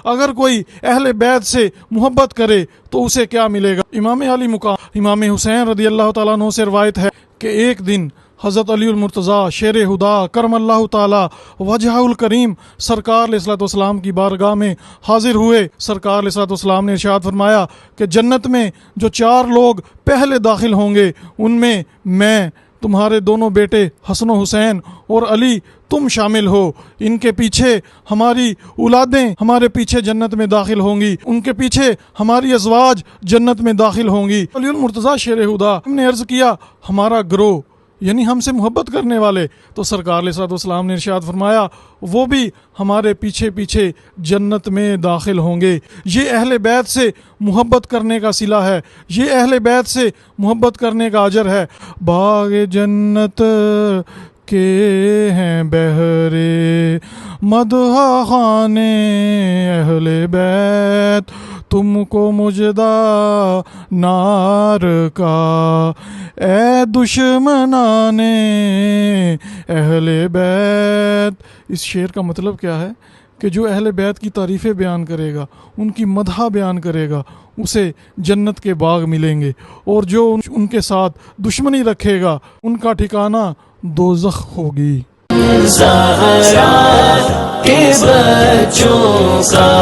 اگر کوئی اہل بیت سے محبت کرے تو اسے کیا ملے گا؟ امام علی مقام امام حسین رضی اللہ تعالیٰ عنہ سے روایت ہے کہ ایک دن حضرت علی المرتضیٰ شیر خدا کرم اللہ تعالی وجہ الکریم سرکار علیہ الصلوۃ والسلام کی بارگاہ میں حاضر ہوئے۔ سرکار علیہ الصلوۃ والسلام نے ارشاد فرمایا کہ جنت میں جو 4 لوگ پہلے داخل ہوں گے ان میں تمہارے دونوں بیٹے حسن و حسین اور علی تم شامل ہو، ان کے پیچھے ہماری اولادیں ہمارے پیچھے جنت میں داخل ہوں گی، ان کے پیچھے ہماری ازواج جنت میں داخل ہوں گی۔ علی المرتضیٰ شیر خدا ہم نے عرض کیا ہمارا گروہ یعنی ہم سے محبت کرنے والے، تو سرکار علیہ الصلوۃ والسلام نے ارشاد فرمایا وہ بھی ہمارے پیچھے پیچھے جنت میں داخل ہوں گے۔ یہ اہل بیت سے محبت کرنے کا صلہ ہے، یہ اہل بیت سے محبت کرنے کا اجر ہے۔ باغ جنت کے ہیں بہرے مدح خانے اہل بیت، تم کو مجدہ نار کا اے دشمنان اہل بیت۔ اس شعر کا مطلب کیا ہے کہ جو اہل بیت کی تعریفیں بیان کرے گا، ان کی مدح بیان کرے گا، اسے جنت کے باغ ملیں گے، اور جو ان کے ساتھ دشمنی رکھے گا ان کا ٹھکانہ دوزخ ہوگی۔ زہرا کے بچوں کا